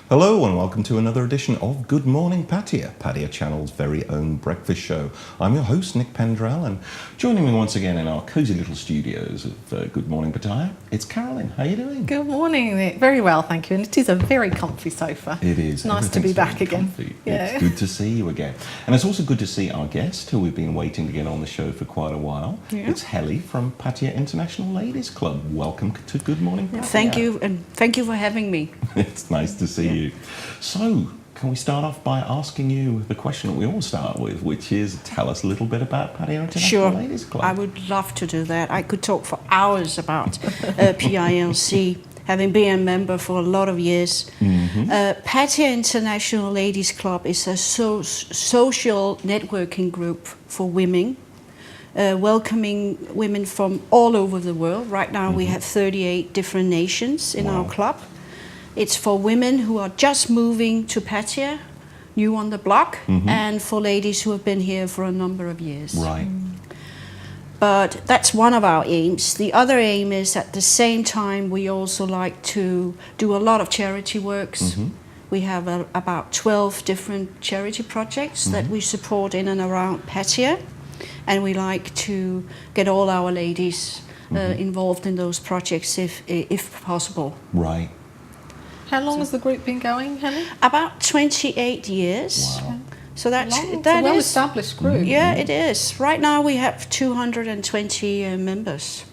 Hello and welcome to another edition of Good Morning Pattaya, Pattaya Channel's very own breakfast show. I'm your host, Nick Pendrell, and joining me once again in our cosy little studios of Good Morning Pattaya, it's Carolyn. How are you doing? Good morning, Nick. Very well, thank you. And it is a very comfy sofa. It is. Nice to be back again. Comfy. Yeah. It's good to see you again. And it's also good to see our guest, who we've been waiting to get on the show for quite a while. Yeah. It's Helle from Pattaya International Ladies Club. Welcome to Good Morning Pattaya. Thank you, and thank you for having me. It's nice to see you. So, can we start off by asking you the question that we all start with, which is, tell us a little bit about Pattaya International Ladies Club. I would love to do that. I could talk for hours about PILC, having been a member for a lot of years. Pattaya International Ladies Club is a social networking group for women, welcoming women from all over the world. Right now we have 38 different nations in our club. It's for women who are just moving to Pattaya, new on the block, and for ladies who have been here for a number of years. Right. But that's one of our aims. The other aim is at the same time we also like to do a lot of charity works. We have about 12 different charity projects that we support in and around Pattaya, and we like to get all our ladies involved in those projects if possible. Right. How long has the group been going, Helle? About 28 years. Wow. So that's a well-established group. Yeah, it is. Right now we have 220 members.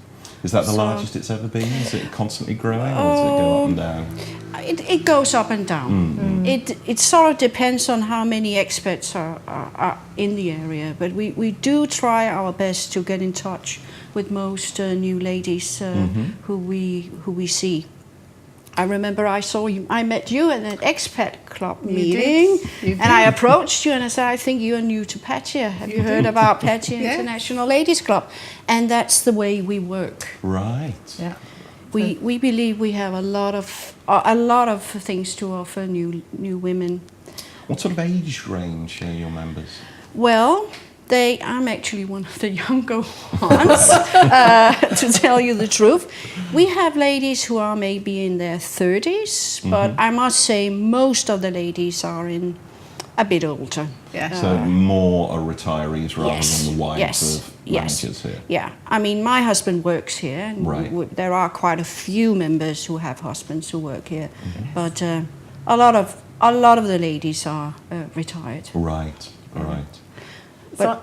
Is that the largest it's ever been? Is it constantly growing, or does it go up and down? It goes up and down. It sort of depends on how many experts are in the area, but we do try our best to get in touch with most new ladies who we see. I remember I met you at an expat club meeting, and I approached you and I said, I think you are new to Pattaya. Have you heard about Pattaya International Ladies Club? And that's the way we work. Right. Yeah. We believe we have a lot of things to offer new women. What sort of age range are your members? Well, I'm actually one of the younger ones, to tell you the truth. We have ladies who are maybe in their 30s, but I must say most of the ladies are in a bit older. Yeah. So more are retirees rather than the wives of managers here. Yeah, I mean, my husband works here, and there are quite a few members who have husbands who work here, but a lot of the ladies are retired. Right, right. So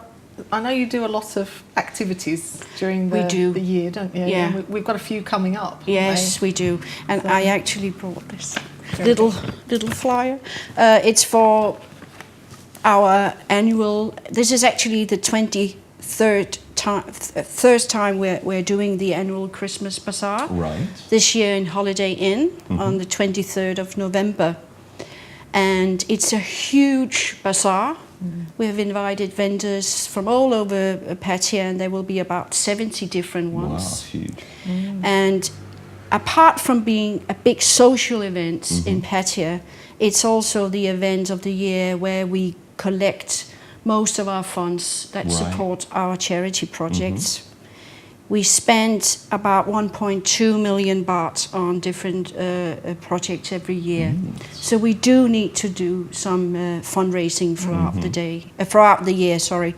I know you do a lot of activities during the year, don't you? Yeah. And we've got a few coming up. Yes, we do. And I actually brought this little flyer. It's for our annual. This is actually the 23rd time we're doing the annual Christmas Bazaar. Right. This year in Holiday Inn on the 23rd of November, and it's a huge bazaar. We have invited vendors from all over Pattaya, and there will be about 70 different ones. Wow, that's huge. And apart from being a big social event in Pattaya, it's also the event of the year where we collect most of our funds that support our charity projects. We spend about 1.2 million baht on different projects every year. So we do need to do some fundraising throughout the year, sorry.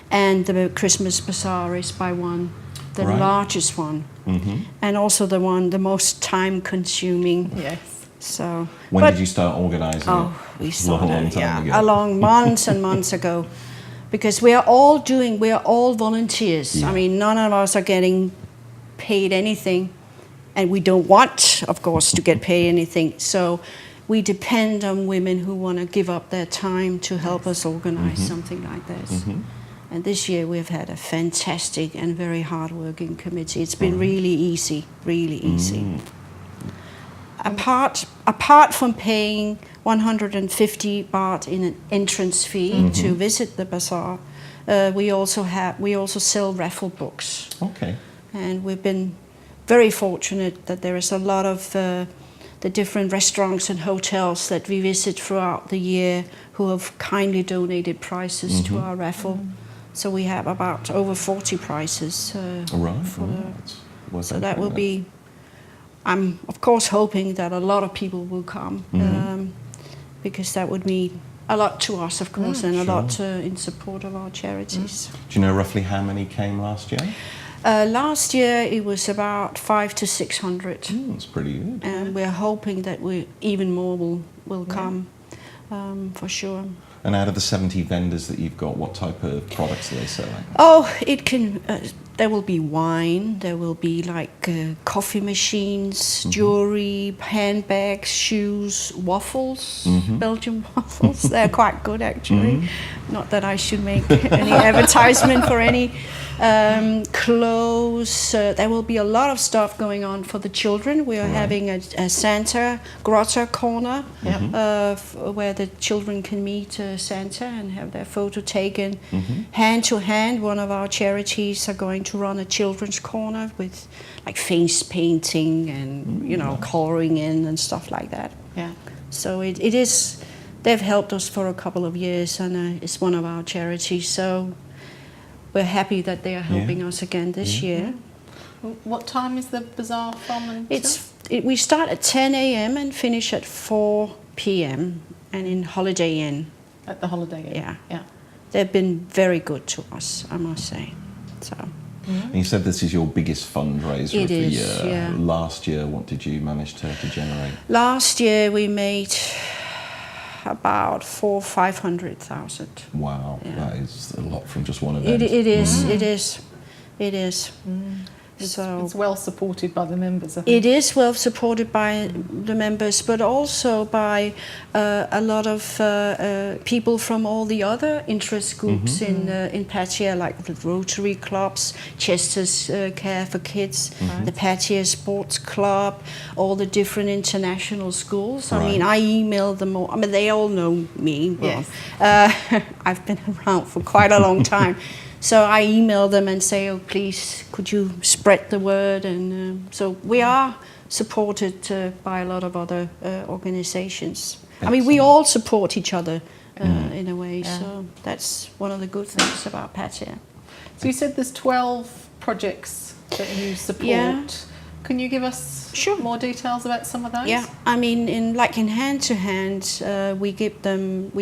And the Christmas Bazaar is by the largest one, and also the most time-consuming. Yes. So. When did you start organising it? We started long time ago. a long months and months ago. Because we are all volunteers. Yeah. I mean, none of us are getting paid anything, and we don't want, of course, to get paid anything. So we depend on women who want to give up their time to help us organize something like this. And this year we've had a fantastic and very hard-working committee. It's been really easy, really easy. Apart from paying 150 baht in an entrance fee to visit the bazaar, we also sell raffle books. Okay. And we've been very fortunate that there is a lot of the different restaurants and hotels that we visit throughout the year who have kindly donated prizes to our raffle. So we have about over 40 prizes. So that will be. I'm of course hoping that a lot of people will come. because that would mean a lot to us, of course, and a Sure. lot in support of our charities. Do you know roughly how many came last year? Last year it was about 500 to 600, That's pretty good. and we're hoping that even more will come, for sure. And out of the 70 vendors that you've got, what type of products are they selling? Oh, it can. There will be wine. There will be like coffee machines, jewelry, handbags, shoes, waffles, Belgian waffles. They're quite good, actually. Not that I should make any advertisement for any clothes. There will be a lot of stuff going on for the children. We are having a Santa grotto corner where the children can meet Santa and have their photo taken hand to hand. One of our charities are going to run a children's corner with like face painting and coloring in and stuff like that. Yeah. So it is. They've helped us for a couple of years, and it's one of our charities. So we're happy that they are helping us again this year. What time is the bazaar from? We start at 10 a.m. and finish at 4 p.m. and in Holiday Inn. At the Holiday Inn. Yeah. They've been very good to us, I must say. So. And you said this is your biggest fundraiser of the year. Yeah. Last year, what did you manage to generate? Last year we made about 500,000. Wow, Yeah. that is a lot from just one event. It is. So it's well supported by the members, I think. it is well supported by the members, but also by a lot of people from all the other interest groups in Pattaya, like the Rotary clubs, Chester's Care for Kids, the Pattaya Sports Club, all the different international schools. I mean, I emailed them all. I mean, they all know me. Well, I've been around for quite a long time. So I email them and say, oh, please, could you spread the word? And so we are supported by a lot of other organizations. I mean, we all support each other in a way. Yeah. So that's one of the good things about Pattaya. So you said there's 12 projects that you support. Yeah. Can you give us more details about some of those? Yeah, I mean, in hand to hand, we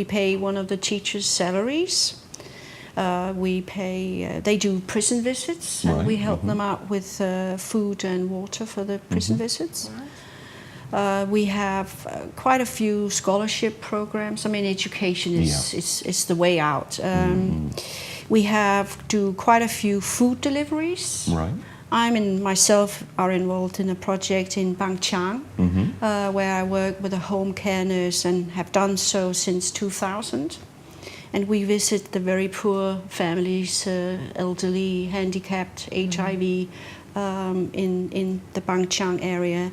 pay one of the teachers' salaries. We pay. They do prison visits, and we help them out with food and water for the prison visits. We have quite a few scholarship programs. I mean, education is the way out. We do quite a few food deliveries. Right. Myself are involved in a project in Bang Chang, where I work with a home care nurse and have done so since 2000. And we visit the very poor families, elderly, handicapped, HIV, in the Bang Chang area,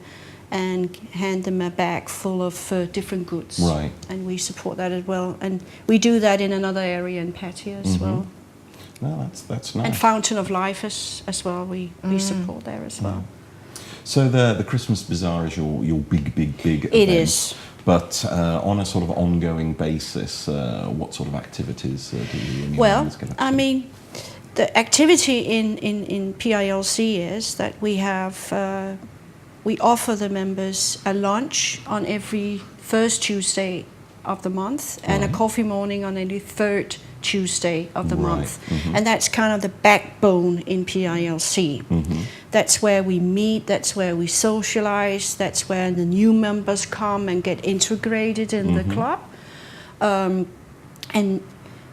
and hand them a bag full of different goods. Right. And we support that as well. And we do that in another area in Pattaya as well. No, that's nice. And Fountain of Life as well. We support there as well. So the Christmas Bazaar is your big event. It is. But on a sort of ongoing basis, what sort of activities do you and your members get up to? I mean, the activity in PILC is that we offer the members a lunch on every first Tuesday of the month and a coffee morning on every third Tuesday of the month. And that's kind of the backbone in PILC. That's where we meet, that's where we socialize, that's where the new members come and get integrated in the club. And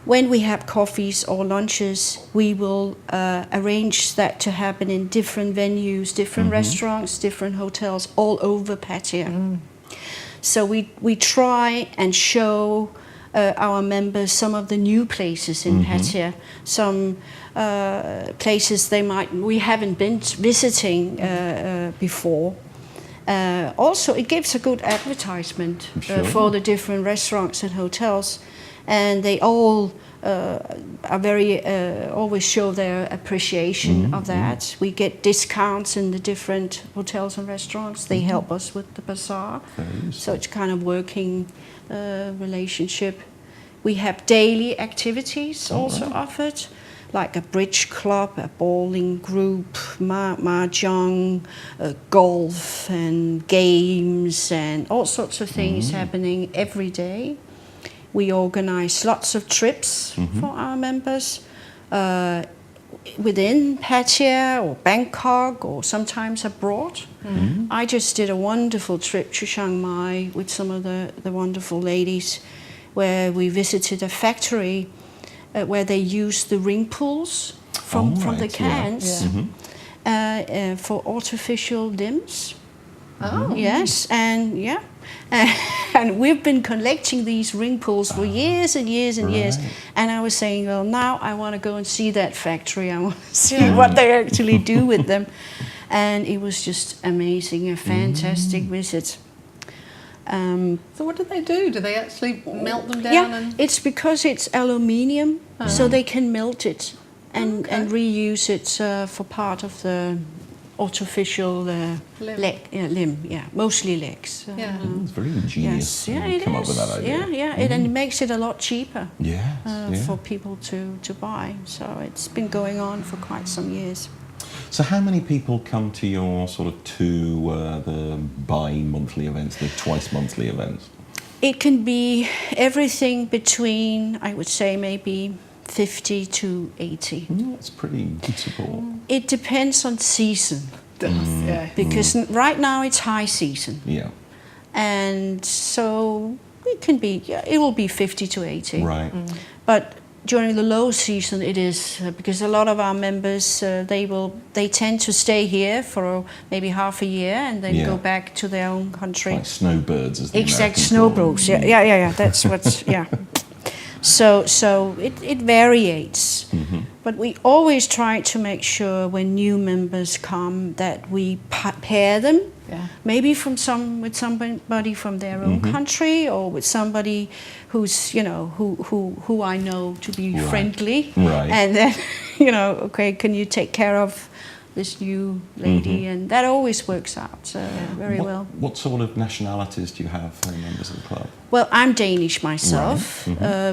when we have coffees or lunches, we will arrange that to happen in different venues, different restaurants, different hotels all over Pattaya. So we try and show our members some of the new places in Pattaya, some places we haven't been visiting before. Also, it gives a good advertisement for the different restaurants and hotels, and they all are very always show their appreciation of that. We get discounts in the different hotels and restaurants. They help us with the bazaar, so it's kind of working relationship. We have daily activities also offered. like a bridge club, a bowling group, mahjong, golf and games and all sorts of things happening every day. We organize lots of trips for our members within Pattaya or Bangkok or sometimes abroad. I just did a wonderful trip to Chiang Mai with some of the wonderful ladies where we visited a factory where they use the ring pools from the cans for artificial limbs. Oh. Yes, and and we've been collecting these ring pools for years and years and years. And I was saying, well, now I want to go and see that factory. I want to see what they actually do with them. And it was just amazing, a fantastic visit. So what do they do? Do they actually melt them down? Yeah, it's because it's aluminium, so they can melt it and reuse it for part of the artificial limb. Yeah, mostly legs. It's very ingenious. Yes, come up with that idea. And it makes it a lot cheaper for Yes, people to buy. So it's been going on for quite some years. So how many people come to your sort of the bi-monthly events, the twice-monthly events? It can be everything between, I would say, maybe 50 to 80. That's pretty beautiful. It depends on season. Because right now it's high season. Yeah. And so it can be, it will be 50 to 80. Right. But during the low season it is, because a lot of our members, they tend to stay here for maybe half a year and then go back to their own country. Like snowbirds, as the Exact Americans snowbirds. call them. Yeah. That's what's So it varies, but we always try to make sure when new members come that we pair them, maybe with somebody from their own country or with somebody who's who I know to be friendly, and then okay, can you take care of this new lady, and that always works out very well. What sort of nationalities do you have for members of the club? Well, I'm Danish myself.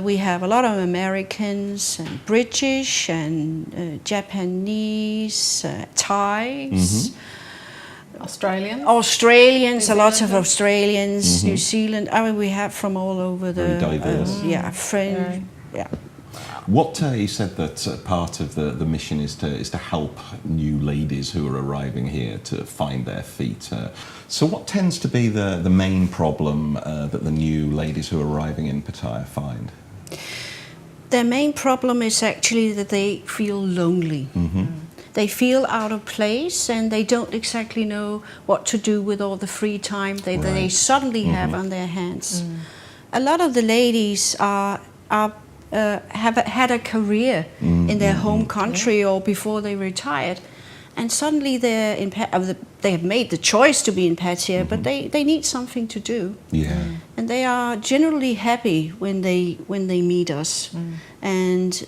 We have a lot of Americans and British and Japanese, Thais, Australians, a lot of Australians, New Zealand. I mean, we have from all over the Very diverse. French. What you said that part of the mission is to help new ladies who are arriving here to find their feet. So what tends to be the main problem that the new ladies who are arriving in Pattaya find? Their main problem is actually that they feel lonely. They feel out of place and they don't exactly know what to do with all the free time they suddenly have on their hands. A lot of the ladies have had a career in their home country or before they retired, and suddenly they have made the choice to be in Pattaya, but they need something to do. And they are generally happy when they meet us, and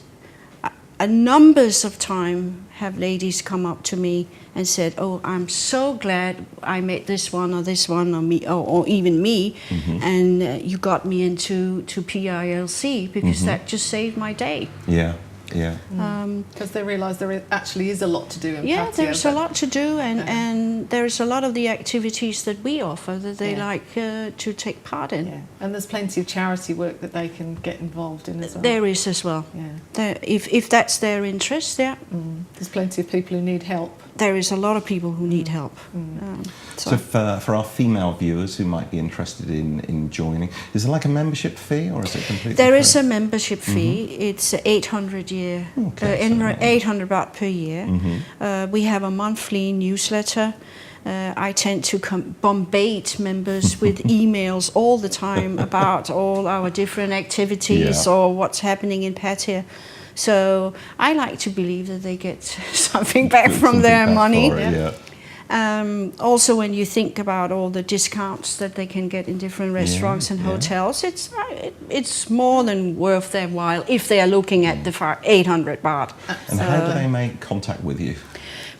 a numbers of time have ladies come up to me and said, "Oh, I'm so glad I met this one or me or even me, and you got me into PILC because that just saved my day." Because they realise there actually is a lot to do in Pattaya. There's a lot to do, and there's a lot of the activities that we offer that they like to take part in. And there's plenty of charity work that they can get involved in as well. There is as well. If that's their interest, there's plenty of people who need help. There is a lot of people who need help. So for our female viewers who might be interested in joining, is there like a membership fee or is it completely There free? is a membership fee. It's 800 baht per year. We have a monthly newsletter. I tend to bombard members with emails all the time about all our different activities or what's happening in Pattaya. So I like to believe that they get something back from their money. Also, when you think about all the discounts that they can get in different restaurants and hotels, it's more than worth their while if they are looking at the 800 baht. And how do they make contact with you?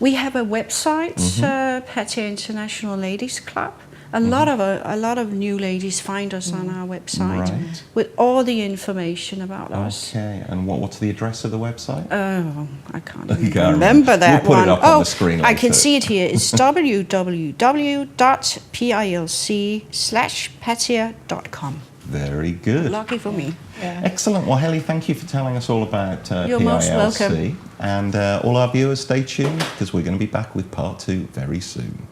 We have a website, Pattaya International Ladies Club. a lot of new ladies find us on our website Right. with all the information about us. Okay, and what's the address of the website? Oh, I can't You even can't remember that We'll put one. it up on the screen I can later. see it here. It's www.pilc/pattaya.com. Very good. Lucky for me. Yeah. Excellent. Well, Helle, thank you for telling us all about You're most welcome. PILC. And all our viewers, stay tuned because we're going to be back with part 2 very soon.